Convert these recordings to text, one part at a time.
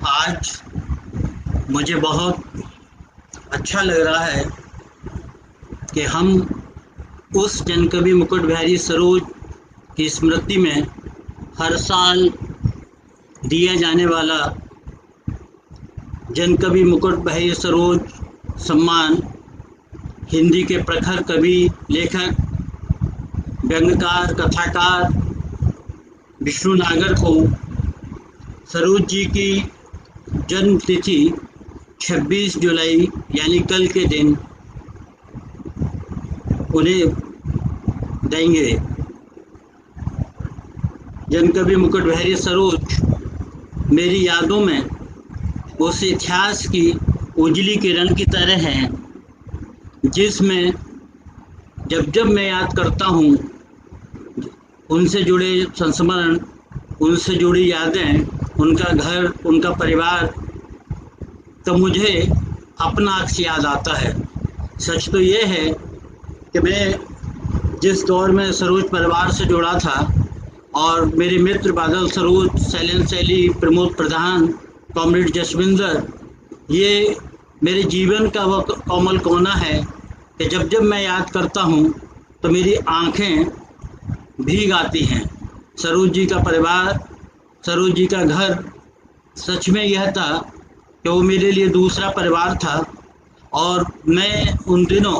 आज मुझे बहुत अच्छा लग रहा है कि हम उस जनकवि मुकुट बिहारी सरोज की स्मृति में हर साल दिया जाने वाला जनकवि मुकुट बिहारी सरोज सम्मान हिंदी के प्रखर कवि, लेखक, व्यंग्यकार, कथाकार विष्णु नागर को सरोज जी की जन्म तिथि 26 जुलाई यानी कल के दिन उन्हें देंगे। जनकवि मुकुट बिहारी सरोज मेरी यादों में उस इतिहास की उजली किरण की तरह है जिसमें जब जब मैं याद करता हूँ उनसे जुड़े संस्मरण, उनसे जुड़ी यादें, उनका घर, उनका परिवार, तो मुझे अपना अक्स याद आता है। सच तो ये है कि मैं जिस दौर में सरोज परिवार से जुड़ा था और मेरे मित्र बादल सरोज, शैलेंद्र शैली, प्रमोद प्रधान, कॉमरेड जसविंदर, ये मेरे जीवन का वो कोमल कोना है कि जब जब मैं याद करता हूँ तो मेरी आँखें भीग आती हैं। सरोज जी का परिवार, सरोज जी का घर, सच में यह था कि वो मेरे लिए दूसरा परिवार था और मैं उन दिनों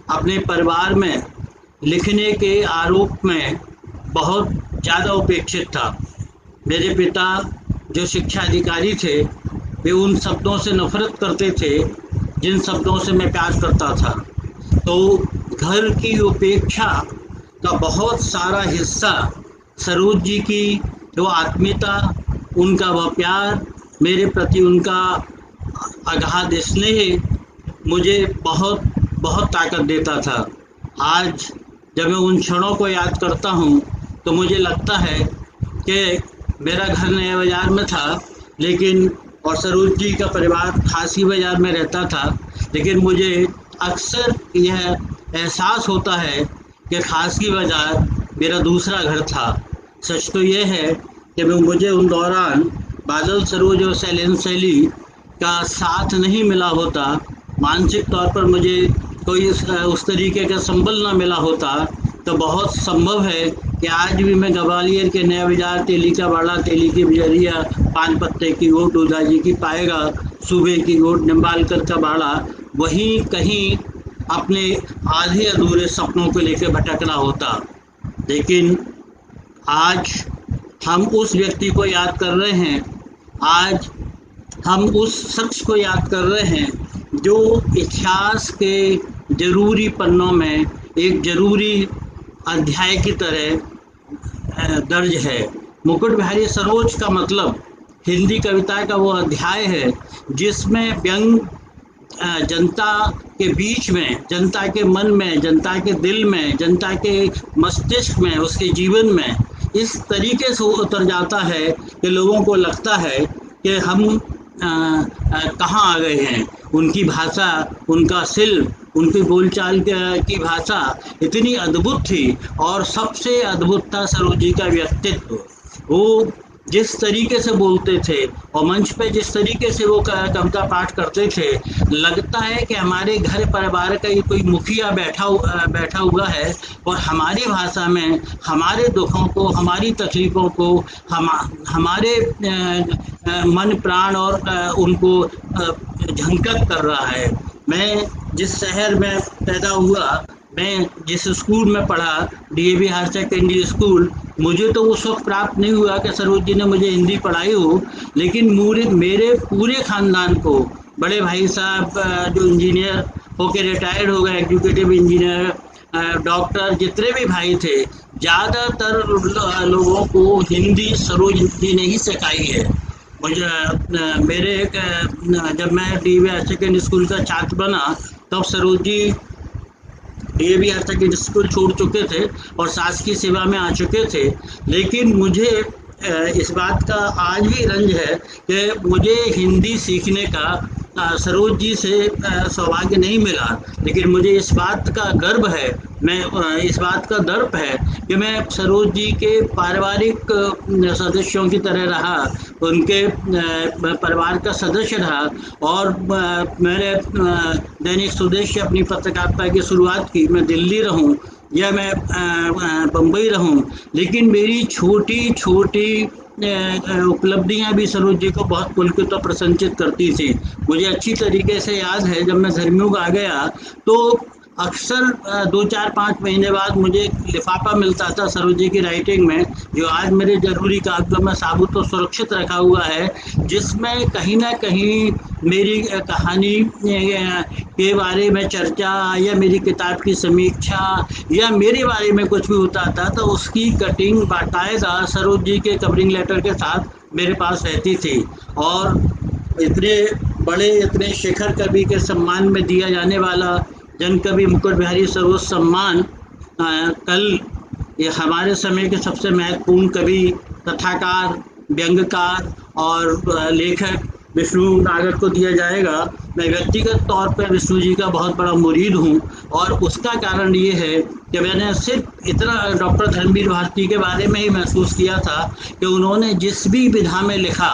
अपने परिवार में लिखने के आरोप में बहुत ज़्यादा उपेक्षित था। मेरे पिता जो शिक्षा अधिकारी थे वे उन शब्दों से नफरत करते थे जिन शब्दों से मैं प्यार करता था। तो घर की उपेक्षा का बहुत सारा हिस्सा सरोज जी की जो आत्मीयता, उनका वह प्यार, मेरे प्रति उनका अगाध स्नेह मुझे बहुत बहुत ताकत देता था। आज जब मैं उन क्षणों को याद करता हूँ तो मुझे लगता है कि मेरा घर नया बाज़ार में था लेकिन और सरोज जी का परिवार खासी बाज़ार में रहता था, लेकिन मुझे अक्सर यह एहसास होता है कि खासी बाज़ार मेरा दूसरा घर था। सच तो ये है कि मुझे उन दौरान बादल सरोज और शैलेंद्र शैली का साथ नहीं मिला होता, मानसिक तौर पर मुझे कोई उस तरीके का संबल ना मिला होता, तो बहुत संभव है कि आज भी मैं ग्वालियर के नया बाज़ार, तेली का बाड़ा, तेली की बजरिया, पान पत्ते की गोट, उदाजी की पाएगा, सूबे की गोट, निम्बालकर का बाड़ा, वहीं कहीं अपने आधे अधूरे सपनों को लेकर भटक रहा होता। लेकिन आज हम उस व्यक्ति को याद कर रहे हैं, आज हम उस शख्स को याद कर रहे हैं जो इतिहास के जरूरी पन्नों में एक जरूरी अध्याय की तरह दर्ज है। मुकुट बिहारी सरोज का मतलब हिंदी कविता का वो अध्याय है जिसमें व्यंग जनता के बीच में, जनता के मन में, जनता के दिल में, जनता के मस्तिष्क में, उसके जीवन में इस तरीके से उतर जाता है कि लोगों को लगता है कि हम कहाँ आ गए हैं। उनकी भाषा, उनका शिल्प, उनकी बोलचाल की भाषा इतनी अद्भुत थी और सबसे अद्भुत था सरोज जी का व्यक्तित्व। वो जिस तरीके से बोलते थे और मंच पे जिस तरीके से वो कविता पाठ करते थे, लगता है कि हमारे घर परिवार का ही कोई मुखिया बैठा हुआ है और हमारी भाषा में हमारे दुखों को, हमारी तकलीफ़ों को, हमारे मन प्राण और उनको झंकृत कर रहा है। मैं जिस शहर में पैदा हुआ, मैं जिस स्कूल में पढ़ा, डीएवी हायर सेकेंडरी स्कूल, मुझे तो वो सुख प्राप्त नहीं हुआ कि सरोज जी ने मुझे हिंदी पढ़ाई हो, लेकिन मेरे पूरे ख़ानदान को, बड़े भाई साहब जो इंजीनियर होकर रिटायर्ड हो गए, एग्जीक्यूटिव इंजीनियर, डॉक्टर, जितने भी भाई थे, ज़्यादातर लोगों को हिंदी सरोज जी ने ही सिखाई है। मुझे जब मैं डीएवी हायर सेकेंडरी स्कूल का छात्र बना तब Saroj ji DAV higher secondary school छोड़ चुके थे और शासकीय सेवा में आ चुके थे। लेकिन मुझे इस बात का आज भी रंज है कि मुझे हिंदी सीखने का सरोज जी से सौभाग्य नहीं मिला, लेकिन मुझे इस बात का गर्व है, मैं इस बात का दर्प है कि मैं सरोज जी के पारिवारिक सदस्यों की तरह रहा, उनके परिवार का सदस्य रहा। और मैंने दैनिक स्वदेश से अपनी पत्रकारिता की शुरुआत की। मैं दिल्ली रहूं या मैं बम्बई रहूं, लेकिन मेरी छोटी छोटी उपलब्धियां भी सरोज जी को बहुत पुलकित और प्रसन्नचित करती थी। मुझे अच्छी तरीके से याद है, जब मैं धर्मयुग आ गया तो अक्सर 2 4 5 महीने बाद मुझे एक लिफाफा मिलता था सरोज जी की राइटिंग में, जो आज मेरे जरूरी कागजों में साबुत और सुरक्षित रखा हुआ है, जिसमें कहीं ना कहीं मेरी कहानी के बारे में चर्चा या मेरी किताब की समीक्षा या मेरे बारे में कुछ भी होता था तो उसकी कटिंग बाकायदा सरोज जी के कवरिंग लेटर के साथ मेरे पास रहती थी। और इतने बड़े, इतने शिखर कवि के सम्मान में दिया जाने वाला जन कवि मुकुट बिहारी सरोज सम्मान कल ये हमारे समय के सबसे महत्वपूर्ण कवि, कथाकार, व्यंग्यकार और लेखक विष्णु नागर को दिया जाएगा। मैं व्यक्तिगत तौर पर विष्णु जी का बहुत बड़ा मुरीद हूँ, और उसका कारण ये है कि मैंने सिर्फ इतना डॉक्टर धर्मवीर भारती के बारे में ही महसूस किया था कि उन्होंने जिस भी विधा में लिखा,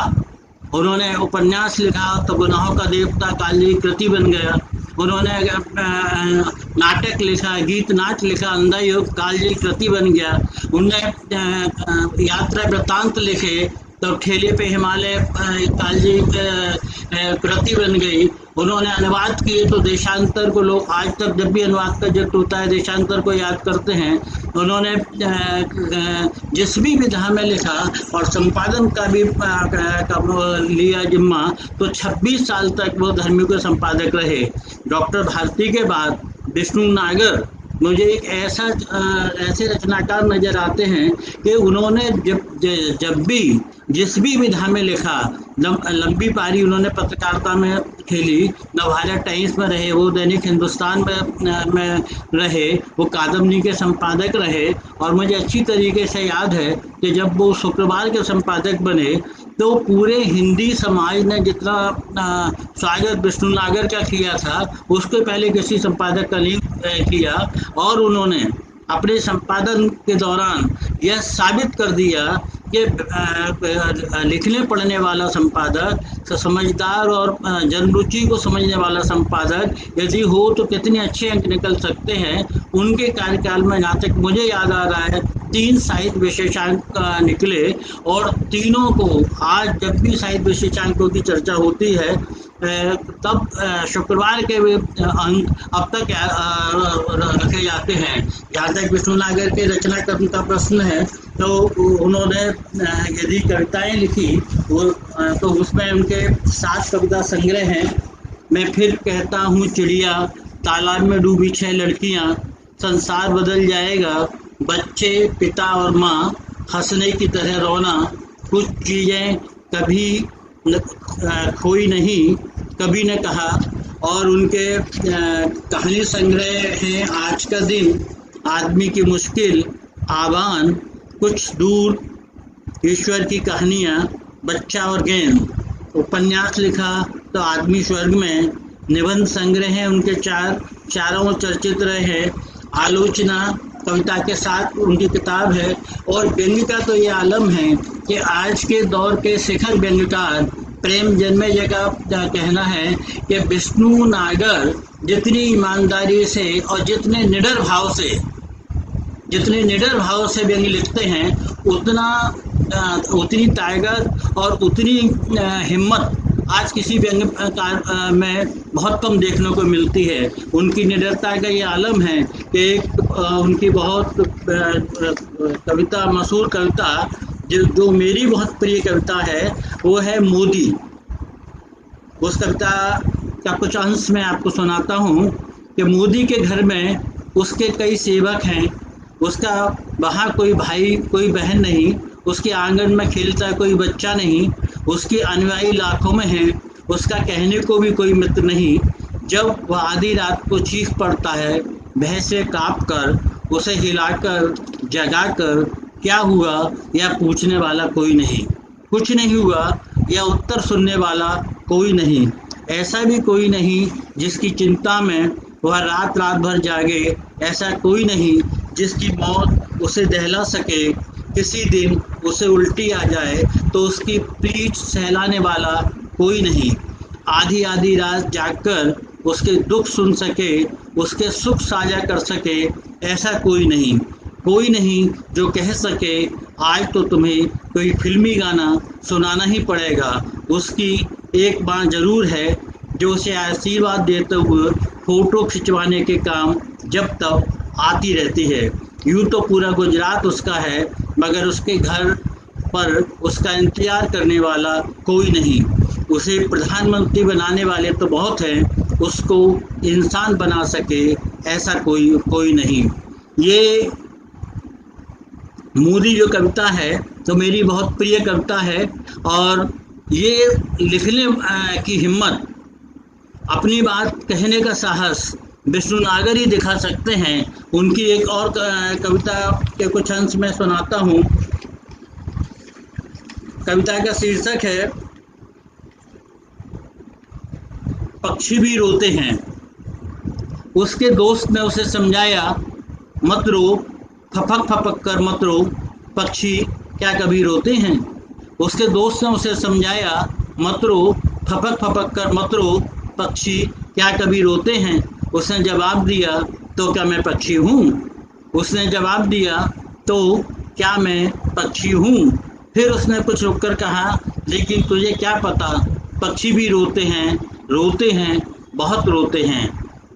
उन्होंने उपन्यास लिखा तो गुनाहों का देवता काली कृति बन गया, उन्होंने नाटक लिखा, गीत नाट लिखा, अंधा योग कालजयी कृति बन गया, उनने यात्रा वृत्तांत लिखे तो ठेले पे हिमालय कालजयी कृति बन गई, उन्होंने अनुवाद किए तो देशांतर को लोग आज तक जब भी अनुवाद का जिक्र होता है देशांतर को याद करते हैं। उन्होंने जिस भी विधा में लिखा और संपादन का भी लिया जिम्मा, तो 26 साल तक वो धर्मी के संपादक रहे। डॉक्टर भारती के बाद विष्णु नागर मुझे एक ऐसे रचनाकार नजर आते हैं कि उन्होंने जब भी जिस भी विधा में लिखा, लंबी पारी उन्होंने पत्रकारिता में खेली, नवभारत टाइम्स में रहे, वो दैनिक हिंदुस्तान में रहे, वो कादम्बनी के संपादक रहे। और मुझे अच्छी तरीके से याद है कि जब वो शुक्रवार के संपादक बने तो पूरे हिंदी समाज ने जितना स्वागत विष्णु नागर का किया था उसके पहले किसी संपादक का नहीं किया। और उन्होंने अपने संपादन के दौरान यह साबित कर दिया कि लिखने पढ़ने वाला संपादक, समझदार और जनरुचि को समझने वाला संपादक यदि हो तो कितने अच्छे अंक निकल सकते हैं। उनके कार्यकाल में जहाँ तक मुझे याद आ रहा है 3 साहित्य विशेषांक निकले, और तीनों को आज जब भी साहित्य विशेषांकों की चर्चा होती है तब शुक्रवार के अंक अब तक रखे जाते हैं। जहाँ तक विष्णु नागर के रचना क्रम का प्रश्न है तो उन्होंने यदि कविताएं लिखी वो तो उसमें उनके 7 कविता संग्रह हैं। मैं फिर कहता हूँ चिड़िया, तालाब में डूबी 6 लड़कियाँ, संसार बदल जाएगा, बच्चे, पिता और माँ, हंसने की तरह रोना, कुछ चीज़ें कभी खोई नहीं, कभी न कहा। और उनके कहानी संग्रह हैं आज का दिन, आदमी की मुश्किल, आवान, कुछ दूर, ईश्वर की कहानियाँ, बच्चा और गेंद। उपन्यास लिखा तो आदमी स्वर्ग में, निबंध संग्रह हैं उनके चारों चर्चित रहे, आलोचना कविता के साथ उनकी किताब है। और व्यंग्य का तो ये आलम है कि आज के दौर के शिखर व्यंग्यकार प्रेम जन्मेजय का कहना है कि विष्णु नागर जितनी ईमानदारी से और जितने निडर भाव से व्यंग्य लिखते हैं उतनी ताकत और उतनी हिम्मत आज किसी व्यंग्यकार में बहुत कम देखने को मिलती है। उनकी निडरता का ये आलम है कि उनकी बहुत कविता, मशहूर कविता जो मेरी बहुत प्रिय कविता है वो है मोदी। उस कविता का कुछ अंश मैं आपको सुनाता हूँ कि मोदी के घर में उसके कई सेवक हैं, उसका वहाँ कोई भाई कोई बहन नहीं, उसके आंगन में खेलता कोई बच्चा नहीं, उसके अनुयायी लाखों में हैं, उसका कहने को भी कोई मित्र नहीं। जब वह आधी रात को चीख पड़ता है भय से काँप कर, उसे हिलाकर जगाकर क्या हुआ यह पूछने वाला कोई नहीं, कुछ नहीं हुआ यह उत्तर सुनने वाला कोई नहीं। ऐसा भी कोई नहीं जिसकी चिंता में वह रात रात भर जागे, ऐसा कोई नहीं जिसकी मौत उसे दहला सके। किसी दिन उसे उल्टी आ जाए तो उसकी पीठ सहलाने वाला कोई नहीं। आधी आधी रात जागकर उसके दुख सुन सके, उसके सुख साझा कर सके, ऐसा कोई नहीं। कोई नहीं जो कह सके आज तो तुम्हें कोई फिल्मी गाना सुनाना ही पड़ेगा। उसकी एक बात जरूर है जो उसे आशीर्वाद देते हुए फोटो खिंचवाने के काम जब तक आती रहती है। यूं तो पूरा गुजरात उसका है, मगर उसके घर पर उसका इंतजार करने वाला कोई नहीं। उसे प्रधानमंत्री बनाने वाले तो बहुत हैं, उसको इंसान बना सके ऐसा कोई नहीं। ये मोदी जो कविता है तो मेरी बहुत प्रिय कविता है, और ये लिखने की हिम्मत, अपनी बात कहने का साहस विष्णु नागर ही दिखा सकते हैं। उनकी एक और कविता के कुछ अंश में सुनाता हूँ। कविता का शीर्षक है पक्षी भी रोते हैं। उसके दोस्त ने उसे समझाया, मत रो, फपक फपक कर मत रो, पक्षी क्या कभी रोते हैं। उसके दोस्त ने उसे समझाया, मत रो, फपक फपक कर मत रो, पक्षी क्या कभी रोते हैं। उसने जवाब दिया, तो क्या मैं पक्षी हूँ। उसने जवाब दिया, तो क्या मैं पक्षी हूँ। फिर उसने कुछ रुककर कहा, लेकिन तुझे क्या पता, पक्षी भी रोते हैं, बहुत रोते हैं।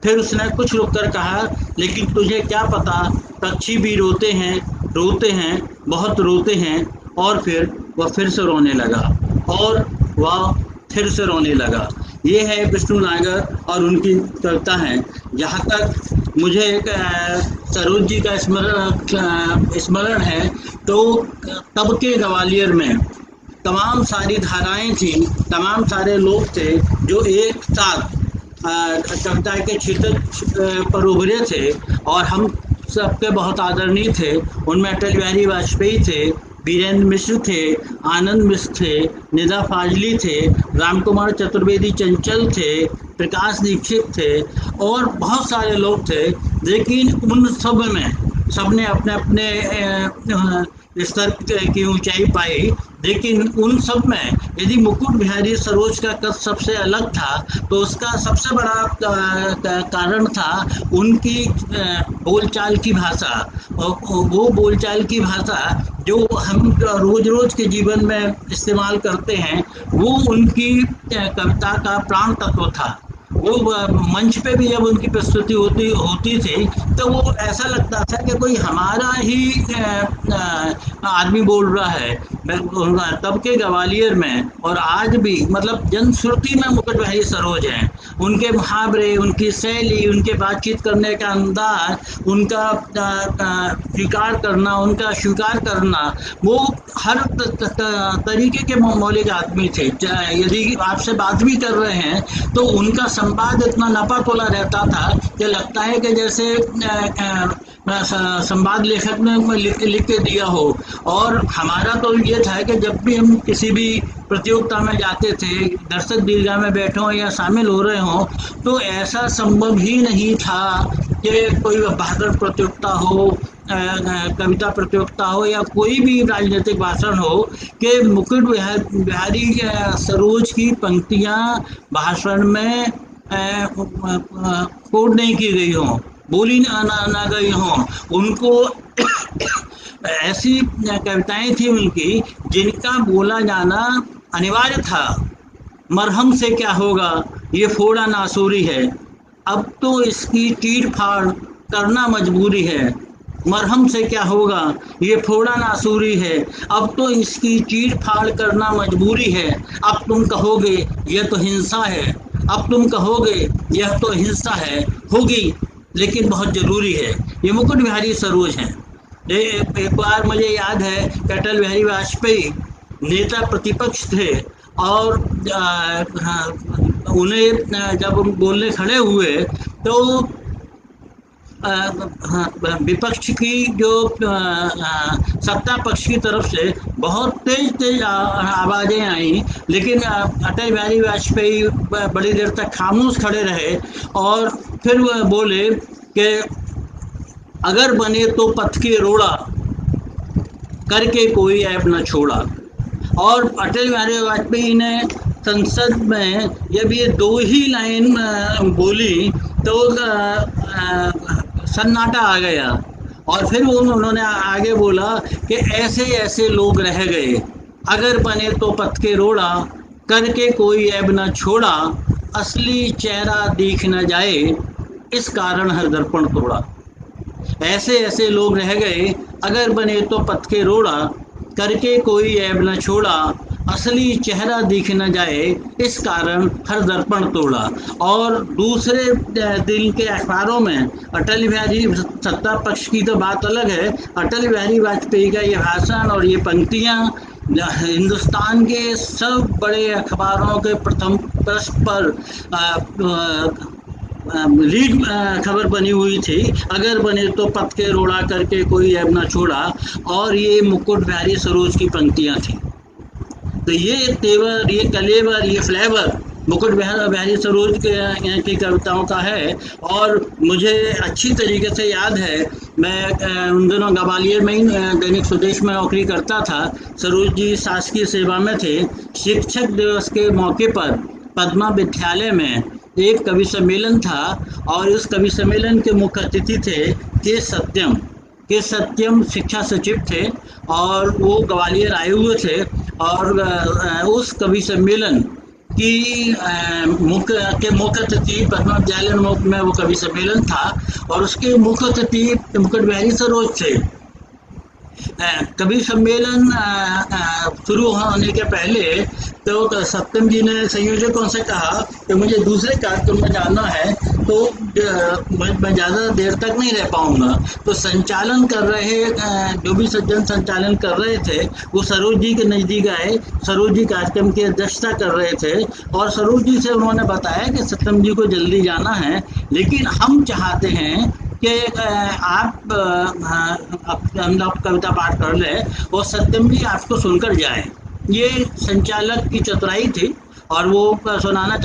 फिर उसने कुछ रुककर कहा, लेकिन तुझे क्या पता, पक्षी भी रोते हैं, बहुत रोते हैं। और फिर वह फिर से रोने लगा, और वह फिर से रोने लगा। ये है विष्णु नागर और उनकी कविता है। जहाँ तक मुझे सरोज जी का स्मरण है, तो तब के ग्वालियर में तमाम सारी धाराएं थी, तमाम सारे लोग थे जो एक साथ कविता के क्षेत्र पर उभरे थे, और हम सबके बहुत आदरणीय थे। उनमें अटल बिहारी वाजपेयी थे, बीरेंद्र मिश्र थे, आनंद मिश्र थे, निदा फाजली थे, राम कुमार चतुर्वेदी चंचल थे, प्रकाश दीक्षित थे, और बहुत सारे लोग थे। लेकिन उन सब में सबने अपने अपने स्तर की ऊंचाई पाई। लेकिन उन सब में यदि मुकुट बिहारी सरोज का कद सबसे अलग था, तो उसका सबसे बड़ा कारण था उनकी बोलचाल की भाषा। वो बोलचाल की भाषा जो हम रोज रोज के जीवन में इस्तेमाल करते हैं, वो उनकी कविता का प्राण तत्व था। वो मंच पे भी जब उनकी प्रस्तुति होती थी, तो वो ऐसा लगता था कि कोई हमारा ही आदमी बोल रहा है। तब के ग्वालियर में और आज भी, मतलब जनश्रुति में मुकुट बिहारी सरोज हैं। उनके मुहावरे, उनकी शैली, उनके बातचीत करने का अंदाज, उनका स्वीकार करना, वो हर तरीके के मौलिक आदमी थे। यदि आपसे बात भी कर रहे हैं तो उनका संवाद इतना नपातोला रहता था कि लगता है कि जैसे संवाद लेखक ने लिख के दिया हो। और हमारा तो ये था कि जब भी हम किसी भी प्रतियोगिता में जाते थे, दर्शक दीर्घा में बैठे हों या शामिल हो रहे हों, तो ऐसा संभव ही नहीं था कि कोई भाषण प्रतियोगिता हो, कविता प्रतियोगिता हो, या कोई भी राजनीतिक भाषण हो, कि मुकुट बिहारी सरोज की पंक्तियां भाषण में कोड नहीं की गई हों, बोली ना गई हों। उनको ऐसी कविताएं थी उनकी जिनका बोला जाना अनिवार्य था। मरहम से क्या होगा, ये फोड़ा नासूरी है, अब तो इसकी चीर फाड़ करना मजबूरी है। मरहम से क्या होगा, ये फोड़ा नासूरी है, अब तो इसकी चीर फाड़ करना मजबूरी है। अब तुम कहोगे यह तो हिंसा है, अब तुम कहोगे यह तो हिंसा है, होगी लेकिन बहुत ज़रूरी है। ये मुकुट बिहारी सरोज हैं। एक बार मुझे याद है कि अटल बिहारी वाजपेयी नेता प्रतिपक्ष थे, और उन्हें जब बोलने खड़े हुए तो विपक्ष की जो सत्ता पक्ष की तरफ से बहुत तेज तेज आवाज़ें आई, लेकिन अटल बिहारी वाजपेयी बड़ी देर तक खामोश खड़े रहे और फिर वह बोले कि अगर बने तो पथ के रोड़ा, करके कोई ऐब न छोड़ा। और अटल बिहारी वाजपेयी ने संसद में जब ये दो ही लाइन बोली तो सन्नाटा आ गया। और फिर उन्होंने आगे बोला कि ऐसे ऐसे लोग रह गए, अगर बने तो पथ के रोड़ा, करके कोई ऐब न छोड़ा, असली चेहरा दिख न जाए, इस कारण हर दर्पण तोड़ा। ऐसे ऐसे लोग रह गए, अगर बने तो पथ के रोड़ा, करके कोई ऐब न छोड़ा, असली चेहरा दिख न जाए, इस कारण हर दर्पण तोड़ा। और दूसरे दिन के अखबारों में अटल बिहारी, सत्ता पक्ष की तो बात अलग है, अटल बिहारी वाजपेयी का ये भाषण और ये पंक्तियां हिंदुस्तान के सब बड़े अखबारों के प्रथम पृष्ठ पर लीड खबर बनी हुई थी, अगर बने तो पथ के रोड़ा, करके कोई ऐब न छोड़ा। और ये मुकुट बिहारी सरोज की पंक्तियां थी। तो ये तेवर, ये कलेवर, ये फ्लेवर मुकुट बिहारी सरोज के की कविताओं का है। और मुझे अच्छी तरीके से याद है, मैं उन दिनों ग्वालियर में ही दैनिक स्वदेश में नौकरी करता था। सरोज जी शासकीय सेवा में थे। शिक्षक दिवस के मौके पर पद्मा विद्यालय में एक कवि सम्मेलन था और उस कवि सम्मेलन के मुख्य अतिथि थे के सत्यम शिक्षा सचिव थे और वो ग्वालियर आए हुए थे। और उस कवि सम्मेलन की मुख्य अतिथि पद्मा विद्यालय में वो कवि सम्मेलन था और उसके मुख्य अतिथि मुकुट बिहारी सरोज थे। कवि सम्मेलन शुरू होने के पहले तो सत्यम जी ने संयोजकों से कहा कि मुझे दूसरे कार्यक्रम में जाना है, तो मैं ज़्यादा देर तक नहीं रह पाऊंगा। तो संचालन कर रहे जो भी सज्जन संचालन कर रहे थे वो सरोज जी के नज़दीक आए। सरोज जी कार्यक्रम की अध्यक्षता कर रहे थे और सरोज जी से उन्होंने बताया कि सत्यम जी को जल्दी जाना है, लेकिन हम चाहते हैं कि आप कविता पाठ कर ले और सत्यम जी आपको सुनकर जाए। ये संचालक की चतुराई थी और वो सुनवाना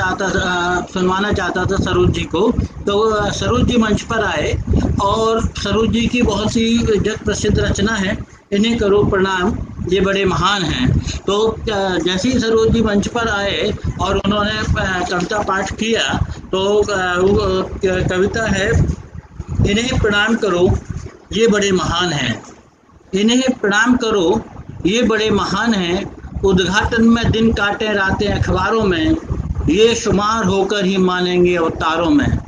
चाहता था सरोज जी को। तो सरोज जी मंच पर आए और सरोज जी की बहुत सी जग प्रसिद्ध रचना है, इन्हें करो प्रणाम ये बड़े महान हैं। तो जैसे ही सरोज जी मंच पर आए और उन्होंने कविता पाठ किया तो कविता है, इन्हें प्रणाम करो ये बड़े महान हैं, इन्हें प्रणाम करो ये बड़े महान हैं, उद्घाटन में दिन काटे रातें अखबारों में, ये शुमार होकर ही मानेंगे अवतारों में।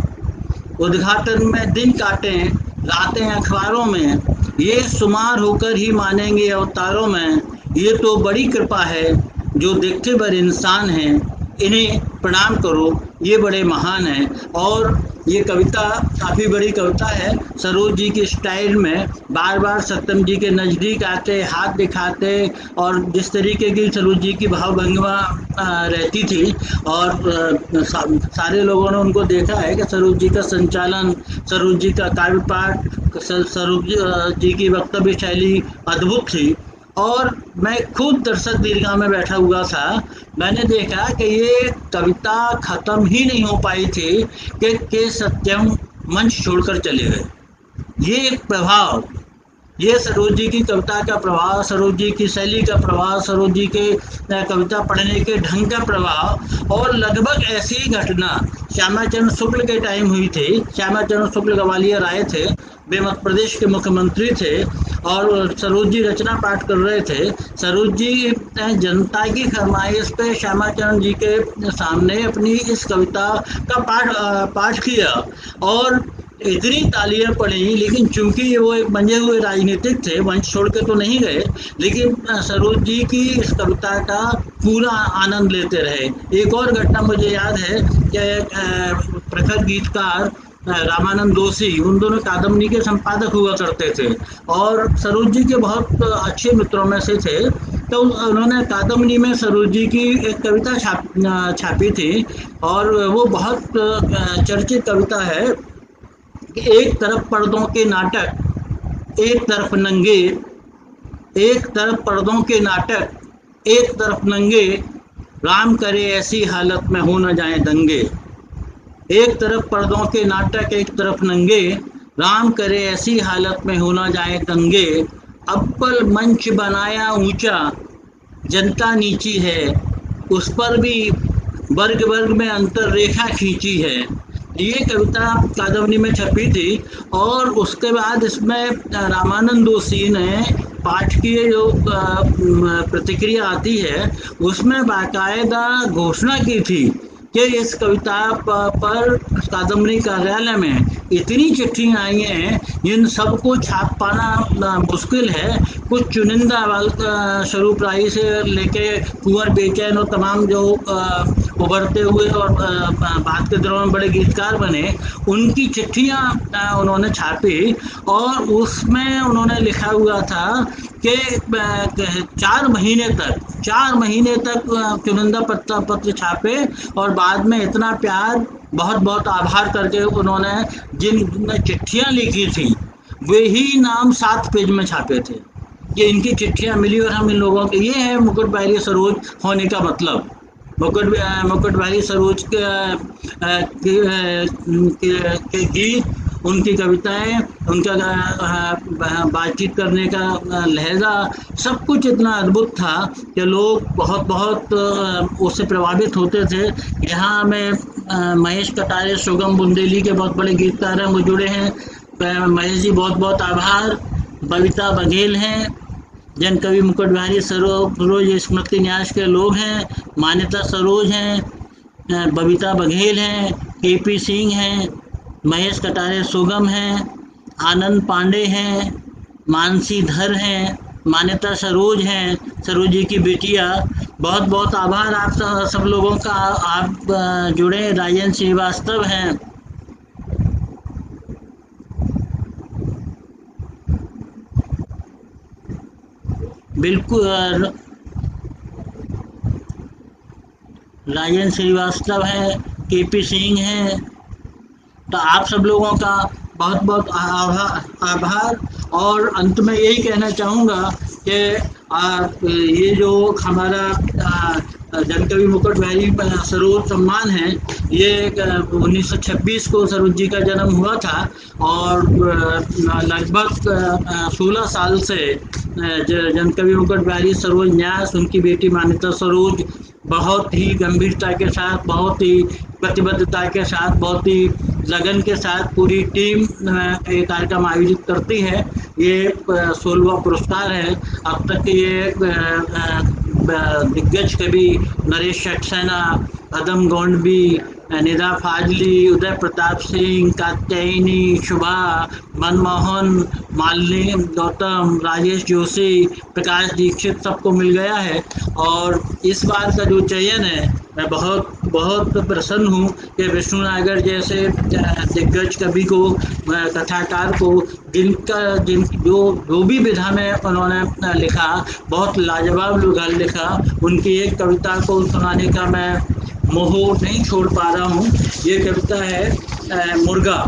उद्घाटन में दिन काटें रातें अखबारों में, ये शुमार होकर ही मानेंगे अवतारों में, ये तो बड़ी कृपा है जो देखते भर इंसान हैं, इन्हें प्रणाम करो ये बड़े महान हैं। और ये कविता काफ़ी बड़ी कविता है। सरोज जी की स्टाइल में बार बार सत्यम जी के नज़दीक आते, हाथ दिखाते और जिस तरीके की सरोज जी की भावभंगिमा रहती थी। और सारे लोगों ने उनको देखा है कि सरोज जी का संचालन, सरोज जी का काव्य पाठ, सरोज जी की वक्तव्य शैली अद्भुत थी। और मैं खुद दर्शक दीर्घा में बैठा हुआ था, मैंने देखा कि ये कविता ख़त्म ही नहीं हो पाई थी कि सत्यम मंच छोड़कर चले गए। ये एक प्रभाव, ये सरोज जी की कविता का प्रभाव, सरोज जी की शैली का प्रभाव, सरोज जी के कविता पढ़ने के ढंग का प्रभाव। और लगभग ऐसी ही घटना श्यामाचरण शुक्ल के टाइम हुई थी। श्यामाचरण शुक्ल ग्वालियर आए थे, वे मध्य प्रदेश के मुख्यमंत्री थे और सरोज जी रचना पाठ कर रहे थे। सरोज जी जनता की फरमाइश पे श्यामाचरण जी के सामने अपनी इस कविता का पाठ किया और इतनी तालियां पड़ी। लेकिन चूंकि वो एक बंजे हुए राजनीतिक थे, मंच छोड़ के तो नहीं गए, लेकिन सरोज जी की इस कविता का पूरा आनंद लेते रहे। एक और घटना मुझे याद है कि प्रखर गीतकार रामानंद दोषी, उन दोनों कादम्बरी के संपादक हुआ करते थे और सरोज जी के बहुत अच्छे मित्रों में से थे। तो उन्होंने कादम्बरी में सरोज जी की एक कविता छापी थी और वो बहुत चर्चित कविता है कि एक तरफ पर्दों के नाटक, एक तरफ नंगे, एक तरफ पर्दों के नाटक, एक तरफ नंगे, राम करे ऐसी हालत में हो न जाए दंगे। एक तरफ पर्दों के नाटक, एक तरफ नंगे, राम करे ऐसी हालत में हो न जाए दंगे। अव्वल मंच बनाया ऊंचा, जनता नीची है, उस पर भी वर्ग वर्ग में अंतर रेखा खींची है। ये कविता कादम्बनी में छपी थी और उसके बाद इसमें रामानंद दोषी ने पाठकीय जो प्रतिक्रिया आती है उसमें बाकायदा घोषणा की थी कि इस कविता पर कादम्बनी कार्यालय में इतनी चिट्ठियाँ आई हैं जिन सबको छाप पाना मुश्किल है। कुछ चुनिंदा स्वरूप राय से लेके कुंवर बेचैन और तमाम जो उभरते हुए और बात के दौरान बड़े गीतकार बने, उनकी चिट्ठियाँ उन्होंने छापी और उसमें उन्होंने लिखा हुआ था कि 4 महीने तक चुनिंदा पत्र छापे और बाद में इतना प्यार, बहुत बहुत आभार करके उन्होंने जिन चिट्ठियाँ लिखी थी वे ही नाम 7 पेज में छापे थे कि इनकी चिट्ठियाँ मिली और हम इन लोगों के। ये है मुकुट बिहारी सरोज होने का मतलब। मुकुट बिहारी सरोज के गीत, उनकी कविताएं, उनका बातचीत करने का लहजा, सब कुछ इतना अद्भुत था कि लोग बहुत बहुत उससे प्रभावित होते थे। यहाँ में महेश कटारे, सुगम बुंदेली के बहुत बड़े गीतकार हैं, वो जुड़े हैं। महेश जी बहुत बहुत आभार। बबीता बघेल हैं, जन कवि मुकुट बिहारी सरोज स्मृति न्यास के लोग हैं। मान्यता सरोज हैं, बबीता बघेल हैं, केपी सिंह हैं, महेश कटारे सुगम हैं, आनंद पांडे हैं, मानसी धर हैं, मान्यता सरोज हैं, सरोज जी की बेटिया। बहुत बहुत आभार आप सब लोगों का। आप जुड़े। राजन श्रीवास्तव हैं। बिल्कुल, राजन श्रीवास्तव है, केपी सिंह हैं। तो आप सब लोगों का बहुत बहुत आभार। और अंत में यही कहना चाहूँगा कि ये जो हमारा जनकवि मुकुट बिहारी सरोज सम्मान है, ये 1926 को सरोज जी का जन्म हुआ था और लगभग 16 साल से जनकवि मुकुट बिहारी सरोज न्यास, उनकी बेटी मान्यता सरोज बहुत ही गंभीरता के साथ, बहुत ही प्रतिबद्धता के साथ, बहुत ही लगन के साथ पूरी टीम ये कार्यक्रम आयोजित करती है। ये 16वां पुरस्कार है। अब तक ये दिग्गज कवि नरेश सक्सेना, अदम गोंडबी, निदा फाजली, उदय प्रताप सिंह, कात्यायनी, शुभा, मनमोहन, मालिनी गौतम, राजेश जोशी, प्रकाश दीक्षित सबको मिल गया है। और इस बार का जो चयन है, मैं बहुत बहुत प्रसन्न हूँ कि विष्णु नागर जैसे दिग्गज कवि को, कथाकार को, जो भी विधा में उन्होंने लिखा, बहुत लाजवाब लुघल लिखा। उनकी एक कविता को सुनाने का मैं मोह नहीं छोड़ पा रहा हूँ। ये कविता है मुर्गा।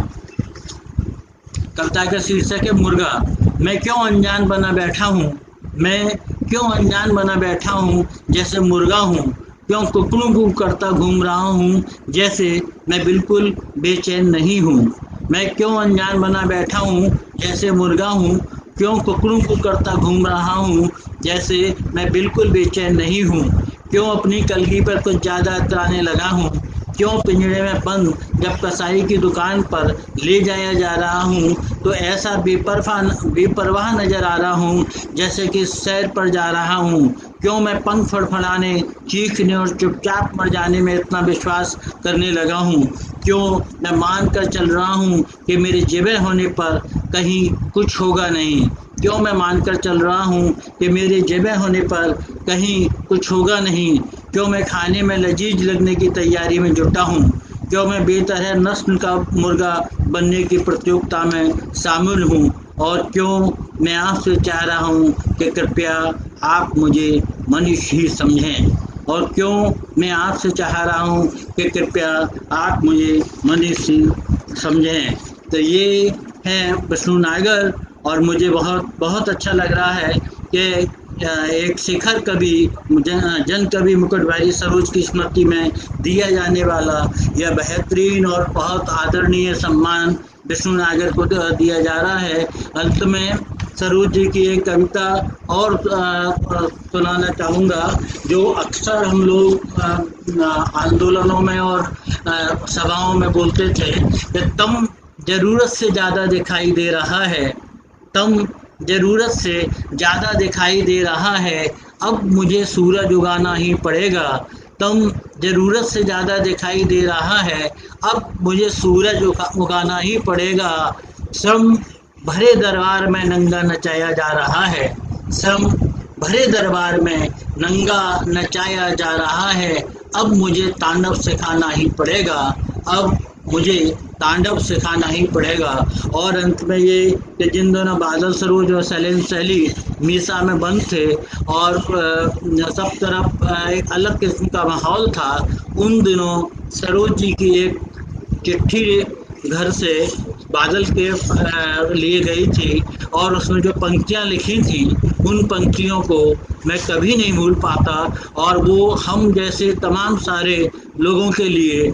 कविता का शीर्षक है मुर्गा। मैं क्यों अनजान बना बैठा हूँ, मैं क्यों अनजान बना बैठा हूँ, जैसे मुर्गा हूँ, क्यों कुकड़ू कू करता घूम रहा हूँ, जैसे मैं बिल्कुल बेचैन नहीं हूँ। मैं क्यों अनजान बना बैठा हूँ, जैसे मुर्गा हूँ, क्यों कुकड़ू कू करता घूम रहा हूँ, जैसे मैं बिल्कुल बेचैन नहीं हूँ। क्यों अपनी कलगी पर कुछ ज़्यादा इतराने लगा हूँ, क्यों पिंजरे में बंद जब कसाई की दुकान पर ले जाया जा रहा हूँ तो ऐसा बेपरवाह नजर आ रहा हूँ जैसे कि सैर पर जा रहा हूँ। क्यों मैं पंख फड़फड़ाने, चीखने और चुपचाप मर जाने में इतना विश्वास करने लगा हूँ। क्यों मैं मान कर चल रहा हूँ कि मेरे जेबे होने पर कहीं कुछ होगा नहीं। क्यों मैं मानकर चल रहा हूँ कि मेरे जेबे होने पर कहीं कुछ होगा नहीं। क्यों मैं खाने में लजीज लगने की तैयारी में जुटा हूँ। क्यों मैं बेतरह नस्ल का मुर्गा बनने की प्रतियोगिता में शामिल हूँ। और क्यों मैं आपसे चाह रहा हूँ कि कृपया आप मुझे मनुष्य ही समझें। और क्यों मैं आपसे चाह रहा हूँ कि कृपया आप मुझे मनुष्य समझें। तो ये है विष्णु नागर और मुझे बहुत बहुत अच्छा लग रहा है कि एक शिखर कवि जन कवि मुकुट बिहारी सरोज की स्मृति में दिया जाने वाला यह बेहतरीन और बहुत आदरणीय सम्मान विष्णु नागर को दिया जा रहा है। अंत में सरोज जी की एक कविता और सुनाना चाहूँगा, जो अक्सर हम लोग आंदोलनों में और सभाओं में बोलते थे कि तम ज़रूरत से ज़्यादा दिखाई दे रहा है, तम ज़रूरत से ज़्यादा दिखाई दे रहा है, अब मुझे सूरज उगाना ही पड़ेगा। तम ज़रूरत से ज़्यादा दिखाई दे रहा है, अब मुझे सूरज उगाना ही पड़ेगा। श्रम भरे दरबार में नंगा नचाया जा रहा है, श्रम भरे दरबार में नंगा नचाया जा रहा है, अब मुझे तांडव सिखाना ही पड़ेगा, अब मुझे तांडव सिखाना ही पड़ेगा। और अंत में ये कि जिन दोनों बादल सरोज और शैलेंद्र सहली मीसा में बंद थे और सब तरफ एक अलग किस्म का माहौल था, उन दिनों सरोज जी की एक चिट्ठी घर से बादल के लिए गई थी और उसमें जो पंक्तियाँ लिखी थी, उन पंक्तियों को मैं कभी नहीं भूल पाता। और वो हम जैसे तमाम सारे लोगों के लिए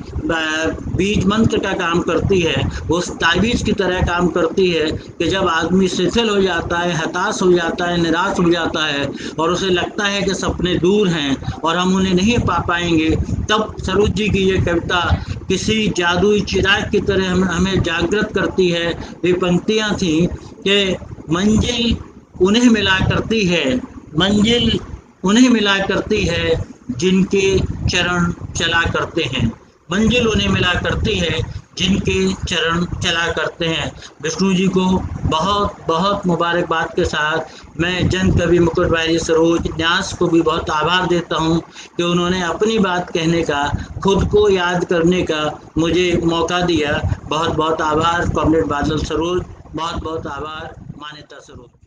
बीज मंत्र का काम करती है, वो ताबीज़ की तरह काम करती है कि जब आदमी शिथिल हो जाता है, हताश हो जाता है, निराश हो जाता है और उसे लगता है कि सपने दूर हैं और हम उन्हें नहीं पा पाएंगे, तब सरोज जी की ये कविता किसी जादुई चिराग की तरह हमें जागृत करती है। वे पंक्तियाँ थीं कि मंजिल उन्हें मिला करती है, मंजिल उन्हें मिला करती है जिनके चरण चला करते हैं, मंजिल उन्हें मिला करती है जिनके चरण चला करते हैं। विष्णु जी को बहुत बहुत मुबारकबाद के साथ मैं जन कवि मुकुट बिहारी सरोज न्यास को भी बहुत आभार देता हूँ कि उन्होंने अपनी बात कहने का, खुद को याद करने का मुझे मौका दिया। बहुत बहुत आभार कॉमरेड बादल सरोज, बहुत बहुत आभार मान्यता सरोज।